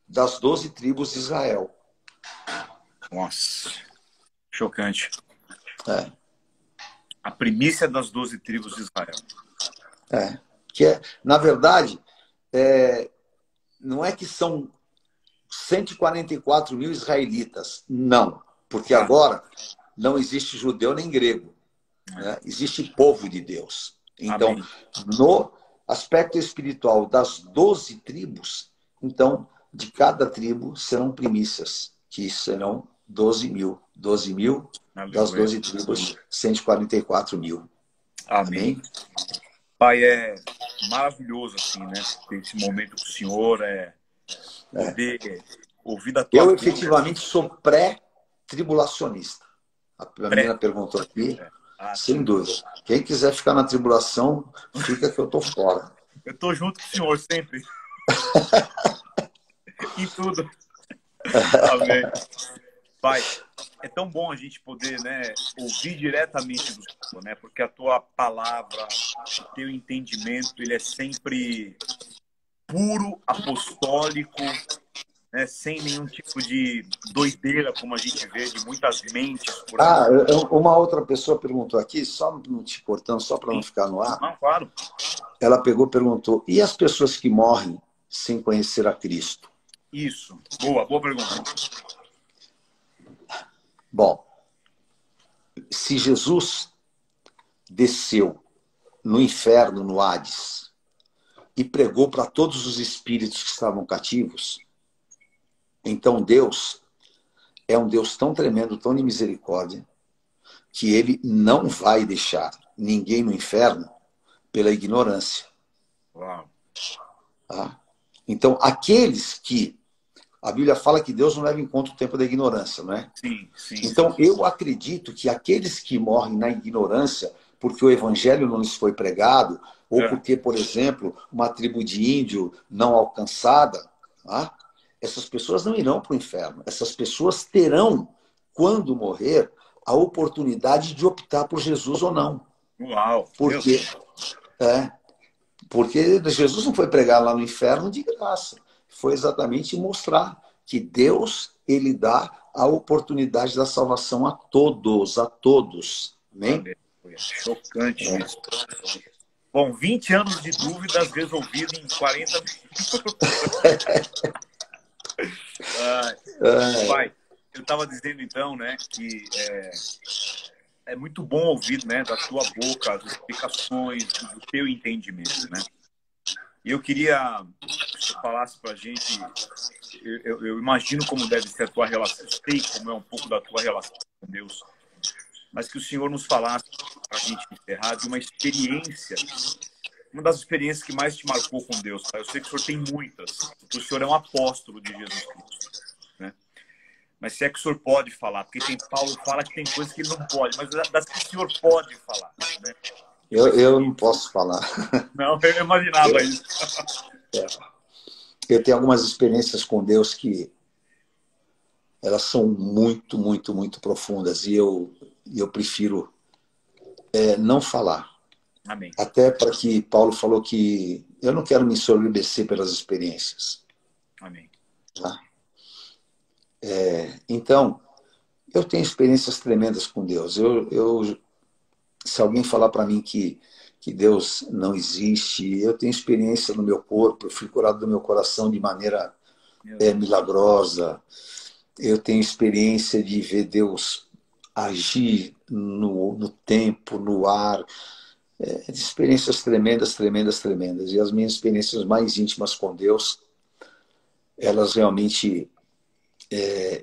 das 12 tribos de Israel. Nossa. Chocante. É. A primícia das 12 tribos de Israel. Que é, na verdade, não é que são 144 mil israelitas. Não. Porque agora não existe judeu nem grego. Né? Existe povo de Deus. Então, Amém. No aspecto espiritual das 12 tribos, então, de cada tribo serão primícias, que serão 12 mil. 12 mil das 12 tribos, 144 mil. Amém. Pai, é maravilhoso assim, né? Ter esse momento com o Senhor, poder ouvir da tua Eu efetivamente sou pré-tribulacionista. A menina perguntou aqui, sem dúvida. Quem quiser ficar na tribulação, fica que eu tô fora. Eu tô junto com o Senhor sempre. Em tudo. Amém. Pai, é tão bom a gente poder, né, ouvir diretamente do Senhor, né? Porque a tua palavra, o teu entendimento, ele é sempre puro, apostólico, né? Sem nenhum tipo de doideira, como a gente vê de muitas mentes por aí. Uma outra pessoa perguntou aqui, só não te cortando, só para não ficar no ar. Não, claro. Ela perguntou, e as pessoas que morrem sem conhecer a Cristo? Isso. Boa pergunta. Bom, se Jesus desceu no inferno, no Hades, e pregou para todos os espíritos que estavam cativos, então Deus é um Deus tão tremendo, tão de misericórdia, que ele não vai deixar ninguém no inferno pela ignorância. Uau. Tá? Então, aqueles que... A Bíblia fala que Deus não leva em conta o tempo da ignorância, não é? Sim, sim. Então, eu acredito que aqueles que morrem na ignorância, porque o evangelho não lhes foi pregado, ou porque, por exemplo, uma tribo de índio não alcançada, tá? Essas pessoas não irão para o inferno. Essas pessoas terão, quando morrer, a oportunidade de optar por Jesus ou não. Uau! Porque Jesus não foi pregar lá no inferno de graça. Foi exatamente mostrar que Deus, ele dá a oportunidade da salvação a todos, a todos. Amém? Chocante isso. Bom, 20 anos de dúvidas resolvidas em 40 minutos. Pai, eu estava dizendo então, né, que é muito bom ouvir, né, da tua boca as explicações, do teu entendimento, né? E eu queria que você falasse para a gente, eu imagino como deve ser a tua relação, sei como é um pouco da tua relação com Deus, mas que o Senhor nos falasse, para a gente encerrar, de uma experiência uma das experiências que mais te marcou com Deus, pai? Eu sei que o senhor tem muitas, porque o senhor é um apóstolo de Jesus Cristo, né? Mas se é que o senhor pode falar, porque Paulo fala que tem coisas que ele não pode, mas das que o senhor pode falar, né? Eu não posso falar. Não, eu imaginava isso. Eu tenho algumas experiências com Deus que elas são muito, muito, muito profundas e eu prefiro não falar. Amém. Até para que Paulo falou que eu não quero me ensoberbecer pelas experiências. Amém. Tá? Então, eu tenho experiências tremendas com Deus. Se alguém falar para mim que Deus não existe, eu tenho experiência no meu corpo, eu fui curado do meu coração de maneira milagrosa. Eu tenho experiência de ver Deus agir no tempo, no ar. Experiências tremendas, tremendas, tremendas. E as minhas experiências mais íntimas com Deus, elas realmente...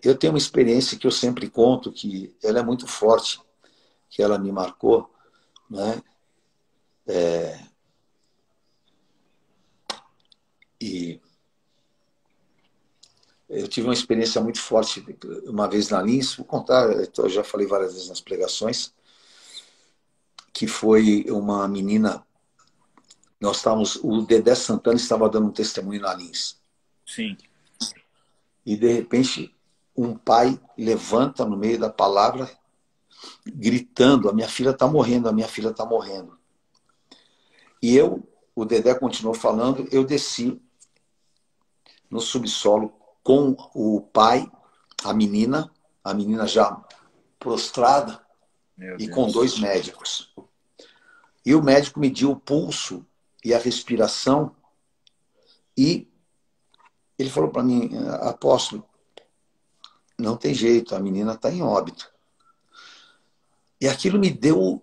eu tenho uma experiência que eu sempre conto, que ela é muito forte, que ela me marcou, né? E eu tive uma experiência muito forte uma vez na Lins, vou contar, eu já falei várias vezes nas pregações, que foi uma menina, o Dedé Santana estava dando um testemunho na Lins. Sim. E de repente um pai levanta no meio da palavra, gritando, a minha filha está morrendo, a minha filha está morrendo. E o Dedé continuou falando, eu desci no subsolo com o pai, a menina já prostrada, e com 2 médicos. E o médico mediu o pulso e a respiração e ele falou para mim, apóstolo, não tem jeito, a menina está em óbito. E aquilo me deu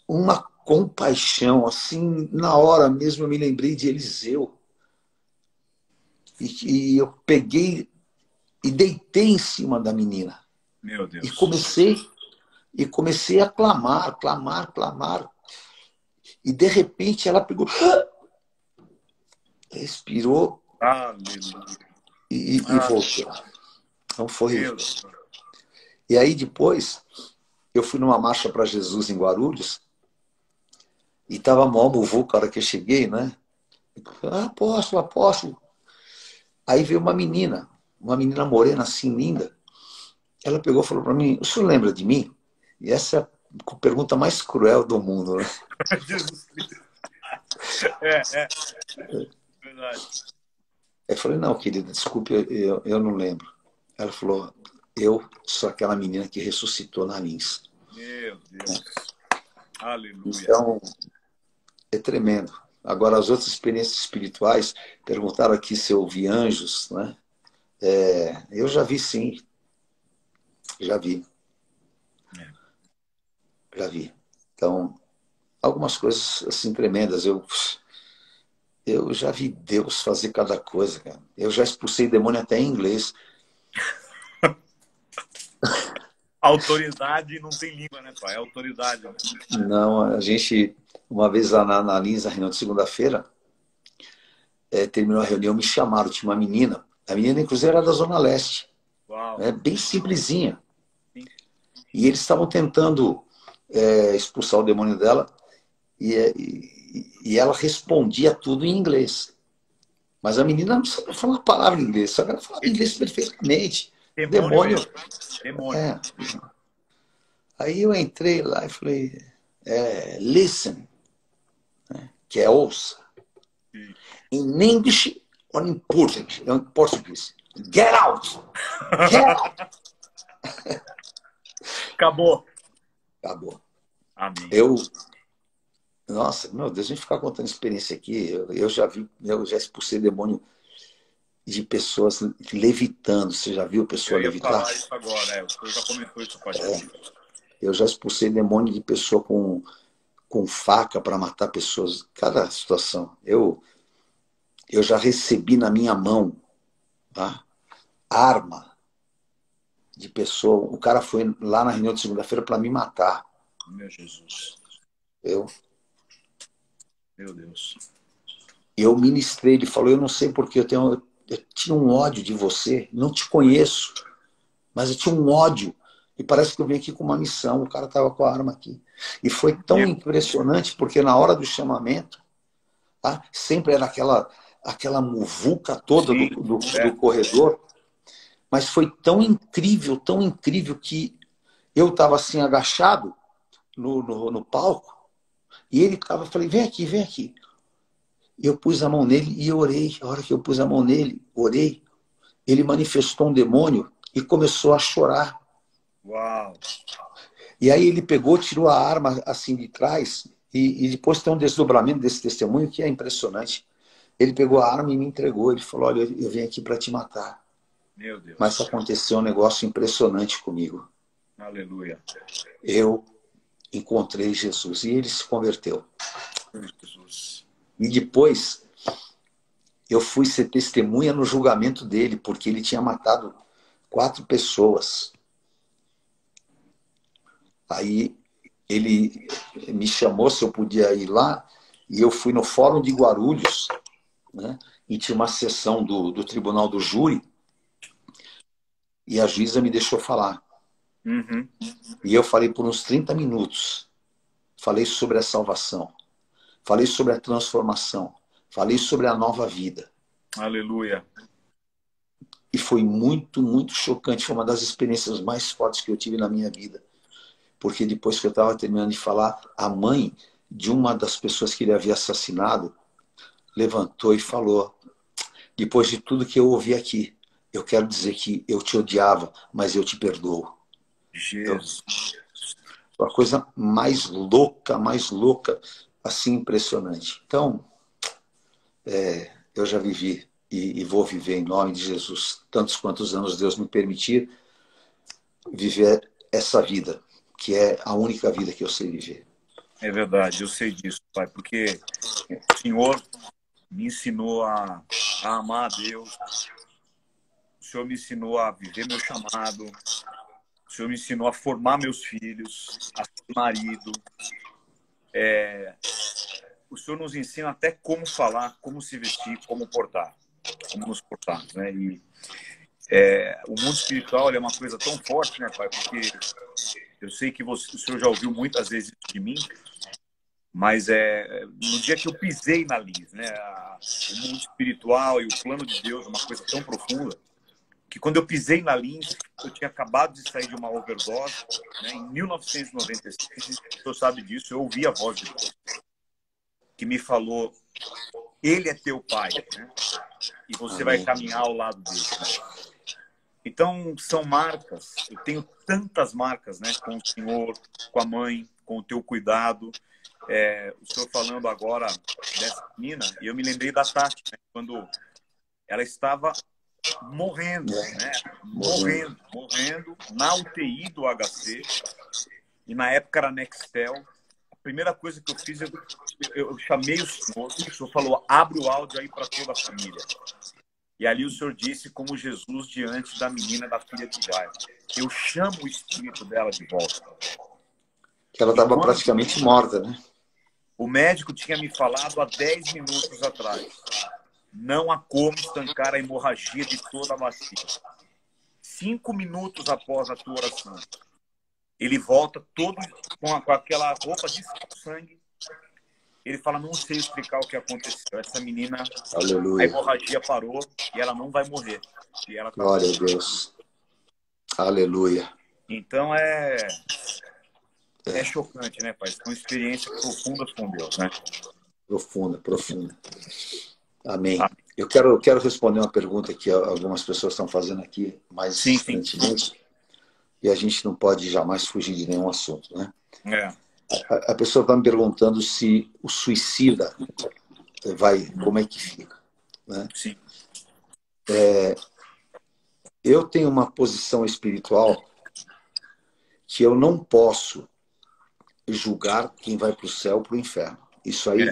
uma compaixão, assim, na hora mesmo eu me lembrei de Eliseu. E eu peguei e deitei em cima da menina. Meu Deus. E comecei a clamar, clamar, clamar. E de repente ela pegou, respirou e voltou. Então foi. E aí depois eu fui numa marcha para Jesus em Guarulhos e estava mó muvuca a hora que eu cheguei, né? Apóstolo, apóstolo. Aí veio uma menina morena assim, linda. Ela pegou e falou para mim, o senhor lembra de mim? E essa é a pergunta mais cruel do mundo, né? Jesus Cristo. Verdade. Eu falei, não, querida, desculpe, eu não lembro. Ela falou, eu sou aquela menina que ressuscitou na Lins. Meu Deus. Aleluia. Então, é tremendo. Agora, as outras experiências espirituais, perguntaram aqui se eu vi anjos, né? Eu já vi, sim. Já vi. Já vi. Então, algumas coisas assim tremendas. Eu já vi Deus fazer cada coisa, cara. Eu já expulsei demônio até em inglês. Autoridade não tem língua, né, pai? É autoridade. Não, a gente, uma vez lá na Lins, na reunião de segunda-feira, terminou a reunião, me chamaram, tinha uma menina. A menina, inclusive, era da Zona Leste. Uau. Bem simplesinha. Sim. E eles estavam tentando expulsar o demônio dela e ela respondia tudo em inglês. Mas a menina não sabia falar uma palavra em inglês, só que ela falava inglês perfeitamente. Demônio. Demônio. Aí eu entrei lá e falei, listen, né, que é ouça. In English or in Português. Get out! Get out! Acabou. Acabou. Amém. Nossa, meu Deus, a gente ficar contando experiência aqui, eu já expulsei demônio de pessoas levitando. Você já viu pessoa levitar? Eu ia falar isso agora, o senhor já comentou isso com a gente. Eu já expulsei demônio de pessoa com faca para matar pessoas. Cada situação. Eu já recebi na minha mão, tá, arma de pessoa. O cara foi lá na reunião de segunda-feira para me matar. Meu Jesus. Meu Deus. Eu ministrei, ele falou, eu não sei porque eu tinha um ódio de você, não te conheço, mas eu tinha um ódio. E parece que eu vim aqui com uma missão, o cara estava com a arma aqui. E foi tão impressionante, porque na hora do chamamento, tá, sempre era aquela muvuca toda Sim, do corredor, mas foi tão incrível que eu estava assim agachado no palco, e ele estava, falei, vem aqui, vem aqui. E eu pus a mão nele e orei. A hora que eu pus a mão nele, orei, ele manifestou um demônio e começou a chorar. Uau. E aí ele pegou, tirou a arma assim de trás, e depois tem um desdobramento desse testemunho que é impressionante. Ele pegou a arma e me entregou. Ele falou, olha, eu vim aqui para te matar. Meu Deus. Mas aconteceu um negócio impressionante comigo. Aleluia. Eu encontrei Jesus e ele se converteu. Jesus. E depois eu fui ser testemunha no julgamento dele, porque ele tinha matado 4 pessoas. Aí ele me chamou se eu podia ir lá, e eu fui no Fórum de Guarulhos, né? E tinha uma sessão do Tribunal do Júri, e a juíza me deixou falar. Uhum. E eu falei por uns 30 minutos. Falei sobre a salvação, falei sobre a transformação, falei sobre a nova vida. Aleluia. E foi muito, muito chocante. Foi uma das experiências mais fortes que eu tive na minha vida. Porque depois que eu estava terminando de falar, a mãe de uma das pessoas que ele havia assassinado levantou e falou, depois de tudo que eu ouvi aqui, eu quero dizer que eu te odiava, mas eu te perdoo. Jesus. Uma coisa mais louca, assim, impressionante. Então, eu já vivi e vou viver em nome de Jesus, tantos quantos anos Deus me permitir viver essa vida, que é a única vida que eu sei viver. É verdade, eu sei disso, Pai, porque o Senhor me ensinou a amar a Deus, o Senhor me ensinou a viver meu chamado, o Senhor me ensinou a formar meus filhos, a ser marido. O Senhor nos ensina até como falar, como se vestir, como portar, como nos portarmos, né? E o mundo espiritual é uma coisa tão forte, né, Pai? Porque eu sei que o Senhor já ouviu muitas vezes isso de mim, mas no dia que eu pisei na Lins, né, o mundo espiritual e o plano de Deus é uma coisa tão profunda, que quando eu pisei na Lins, eu tinha acabado de sair de uma overdose, né, em 1996, o senhor sabe disso, eu ouvi a voz de Deus, que me falou, ele é teu pai, né, e você vai caminhar ao lado dele, né? Então, são marcas, eu tenho tantas marcas, né, com o Senhor, com a mãe, com o teu cuidado. O senhor falando agora dessa menina, e eu me lembrei da Tati, né, quando ela estava morrendo, né, morrendo, na UTI do HC, e na época era Nextel. A primeira coisa que eu fiz, eu chamei o senhor falou, abre o áudio aí para toda a família. E ali o senhor disse como Jesus diante da menina, da filha de Jairo. Eu chamo o espírito dela de volta. Que ela estava praticamente morta, né? O médico tinha me falado há 10 minutos atrás. Não há como estancar a hemorragia de toda a bacia. 5 minutos após a tua oração, ele volta todo com aquela roupa de sangue. Ele fala, não sei explicar o que aconteceu. Essa menina, Aleluia. a hemorragia parou e ela não vai morrer. E ela tá Glória a Deus. Aleluia. Então é chocante, né, pai? São experiências profundas com Deus, né? Profunda. Amém. Eu quero responder uma pergunta que algumas pessoas estão fazendo aqui mais insistentemente. E a gente não pode jamais fugir de nenhum assunto, né? A pessoa está me perguntando se o suicida como é que fica, né? Sim. Eu tenho uma posição espiritual que eu não posso julgar quem vai para o céu ou para o inferno. Isso aí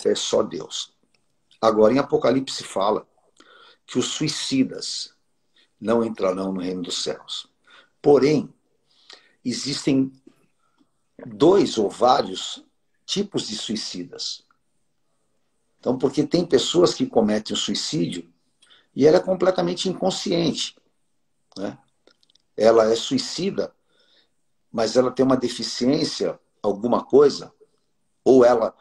é só Deus. Agora, em Apocalipse fala que os suicidas não entrarão no reino dos céus. Porém, existem 2 ou vários tipos de suicidas. Então, porque tem pessoas que cometem o suicídio e ela é completamente inconsciente, né? Ela é suicida, mas ela tem uma deficiência, alguma coisa, ou ela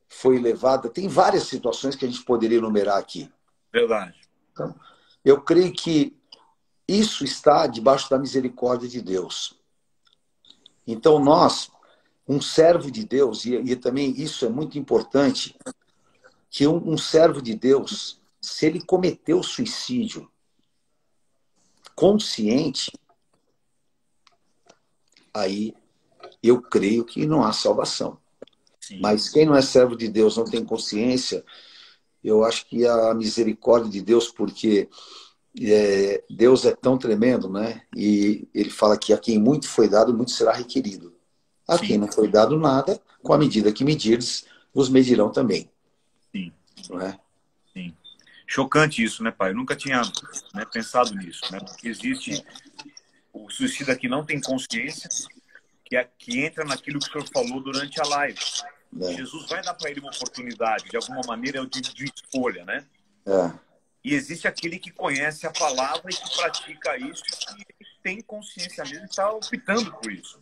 foi levada. Tem várias situações que a gente poderia enumerar aqui. Verdade. Então, eu creio que isso está debaixo da misericórdia de Deus. Então, nós, um servo de Deus, e também isso é muito importante, que um servo de Deus, se ele cometeu suicídio consciente, aí eu creio que não há salvação. Sim. Mas quem não é servo de Deus, não tem consciência, eu acho que a misericórdia de Deus, porque Deus é tão tremendo, né? E ele fala que a quem muito foi dado, muito será requerido. A Sim. quem não foi dado nada, com a medida que medirdes, vos medirão também. Sim. Não é? Sim. Chocante isso, né, pai? Eu nunca tinha, né, pensado nisso, né? Porque existe o suicida que não tem consciência, que entra naquilo que o senhor falou durante a live. Jesus vai dar para ele uma oportunidade, de alguma maneira, de escolha, né? E existe aquele que conhece a palavra e que pratica isso, e tem consciência mesmo e está optando por isso.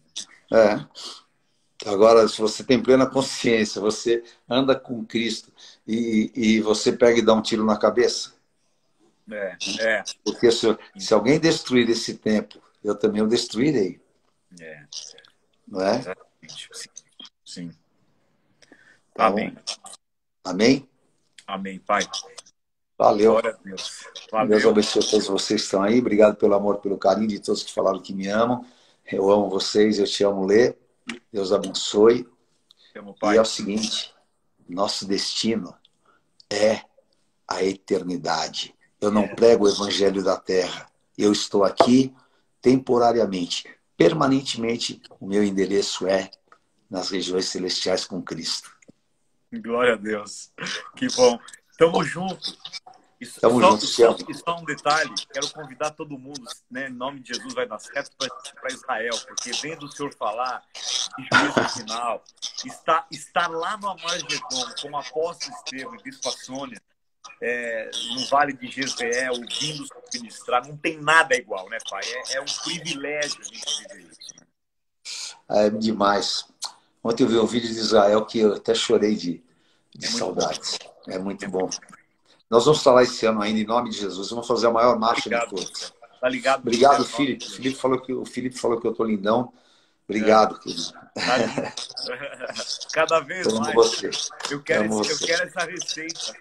Agora, se você tem plena consciência, você anda com Cristo e você pega e dá um tiro na cabeça. Porque se alguém destruir esse templo, eu também o destruirei. Não é? Exatamente. Sim. Então, amém. Amém? Amém, pai. Valeu. Glória a Deus. Valeu. Deus abençoe a todos vocês que estão aí. Obrigado pelo amor, pelo carinho de todos que falaram que me amam. Eu amo vocês, eu te amo, Lê. Deus abençoe. Amo, pai. E é o seguinte, nosso destino é a eternidade. Eu não prego o evangelho da terra. Eu estou aqui temporariamente. Permanentemente, o meu endereço é nas regiões celestiais com Cristo. Glória a Deus. Que bom. Tamo junto. Tamo junto, só um detalhe, quero convidar todo mundo, né, em nome de Jesus vai dar certo, para Israel, porque vendo o senhor falar de juízo final, está lá no Amargedon, com o apóstolo Estevão e bispa Sônia, no Vale de Jezreel, ouvindo se ministrar, não tem nada igual, né, pai? É um privilégio a gente viver isso. Né? É demais. Ontem eu vi um vídeo de Israel que eu até chorei de saudades. É muito bom. Nós vamos falar esse ano ainda, em nome de Jesus. Vamos fazer a maior marcha de todos. Tá ligado? Obrigado, Felipe. O Felipe falou que eu tô lindão. Obrigado, querido. Cada vez eu mais. Você. Eu quero essa receita.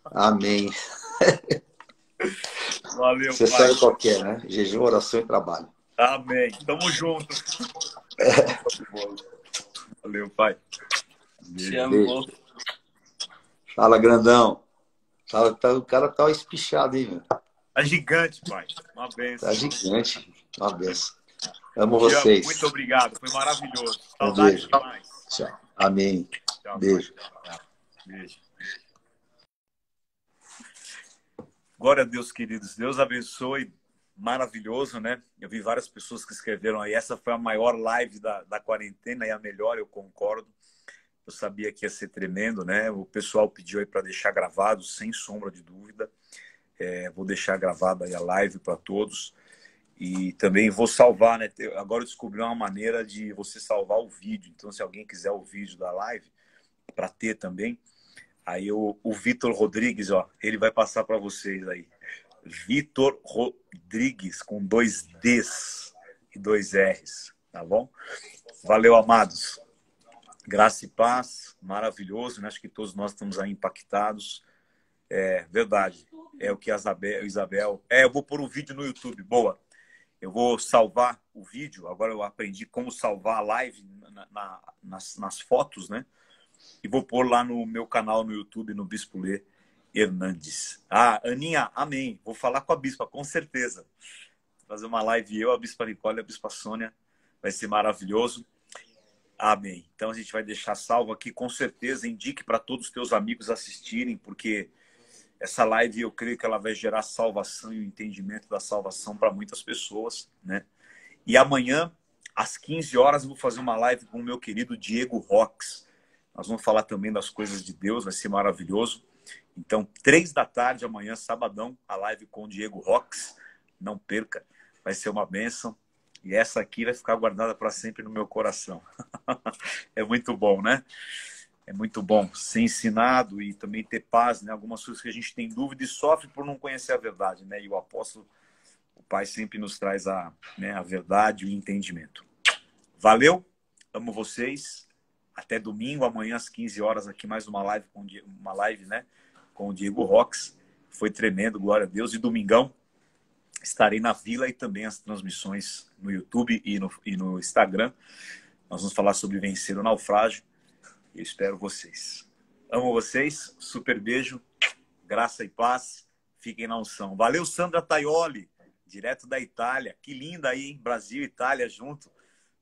Amém. Valeu, Você pai. sabe qual que é, né? Jejum, oração e trabalho. Amém. Tamo junto. Valeu, pai. Te amo. Fala, grandão. O cara tá espichado, hein, meu? Tá gigante, pai. Uma benção. Tá gigante. Uma benção. Amo vocês. Muito obrigado. Foi maravilhoso. Saudade demais. Tchau. Amém. Tchau, beijo. Beijo. Glória a Deus, queridos. Deus abençoe. Maravilhoso, né? Eu vi várias pessoas que escreveram aí. Essa foi a maior live da quarentena e a melhor, eu concordo. Eu sabia que ia ser tremendo, né? O pessoal pediu aí para deixar gravado, sem sombra de dúvida. Vou deixar gravada aí a live para todos. E também vou salvar, né? Agora eu descobri uma maneira de você salvar o vídeo. Então, se alguém quiser o vídeo da live, para ter também, aí o Vitor Rodrigues, ó, ele vai passar para vocês aí. Vitor Rodrigues, com 2 Ds e 2 Rs, tá bom? Valeu, amados. Graça e paz, maravilhoso, né? Acho que todos nós estamos aí impactados. Verdade, é o que a Isabel... eu vou pôr um vídeo no YouTube, boa. Eu vou salvar o vídeo, agora eu aprendi como salvar a live nas fotos, né? E vou pôr lá no meu canal no YouTube, no Bispo Lê Hernandes. Aninha, amém. Vou falar com a Bispa, com certeza. Vou fazer uma live eu, a Bispa Nicole e a Bispa Sônia. Vai ser maravilhoso. Amém. Então a gente vai deixar salvo aqui, com certeza. Indique para todos os teus amigos assistirem, porque essa live eu creio que ela vai gerar salvação e o entendimento da salvação para muitas pessoas, né? E amanhã, às 15 horas, eu vou fazer uma live com o meu querido Diego Rox. Nós vamos falar também das coisas de Deus, vai ser maravilhoso. Então, 3 da tarde, amanhã, sabadão, a live com o Diego Rox. Não perca, vai ser uma bênção. E essa aqui vai ficar guardada para sempre no meu coração. É muito bom, né? É muito bom ser ensinado e também ter paz, né? Algumas coisas que a gente tem dúvida e sofre por não conhecer a verdade, né? E o apóstolo, o Pai sempre nos traz a verdade e o entendimento. Valeu, amo vocês. Até domingo, amanhã às 15 horas, aqui mais uma live, né, com o Diego Rox. Foi tremendo, glória a Deus. E domingão estarei na Vila e também as transmissões no YouTube e no Instagram. Nós vamos falar sobre vencer o naufrágio. Eu espero vocês. Amo vocês, super beijo, graça e paz. Fiquem na unção. Valeu, Sandra Taioli, direto da Itália. Que linda aí, hein? Brasil e Itália junto.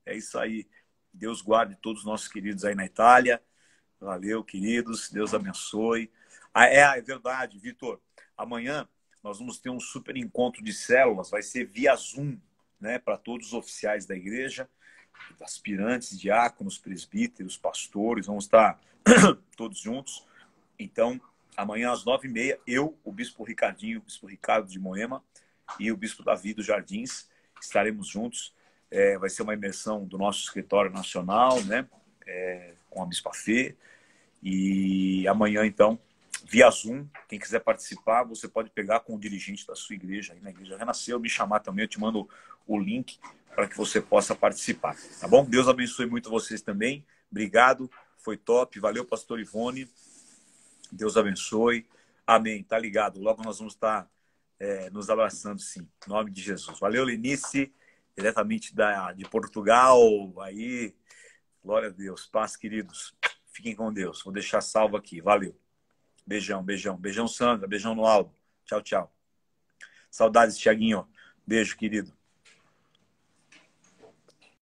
É isso aí. Deus guarde todos os nossos queridos aí na Itália. Valeu, queridos. Deus abençoe. É verdade, Vitor. Amanhã nós vamos ter um super encontro de células. Vai ser via Zoom, né? Para todos os oficiais da igreja, aspirantes, diáconos, presbíteros, pastores. Vamos estar todos juntos. Então, amanhã às 9h30, eu, o Bispo Ricardinho, o Bispo Ricardo de Moema e o Bispo Davi dos Jardins estaremos juntos. Vai ser uma imersão do nosso escritório nacional, né? Com a Bispa Fê. E amanhã, então, via Zoom, quem quiser participar, você pode pegar com o dirigente da sua igreja, aí na Igreja Renasceu, me chamar também, eu te mando o link para que você possa participar, tá bom? Deus abençoe muito vocês também. Obrigado, foi top. Valeu, pastor Ivone. Deus abençoe. Amém. Tá ligado? Logo nós vamos estar nos abraçando, sim. Em nome de Jesus. Valeu, Lenice. Diretamente de Portugal, aí, glória a Deus, paz, queridos, fiquem com Deus, vou deixar salvo aqui, valeu, beijão, beijão, beijão, Sandra, beijão no Aldo, tchau, tchau, saudades, Thiaguinho, beijo, querido.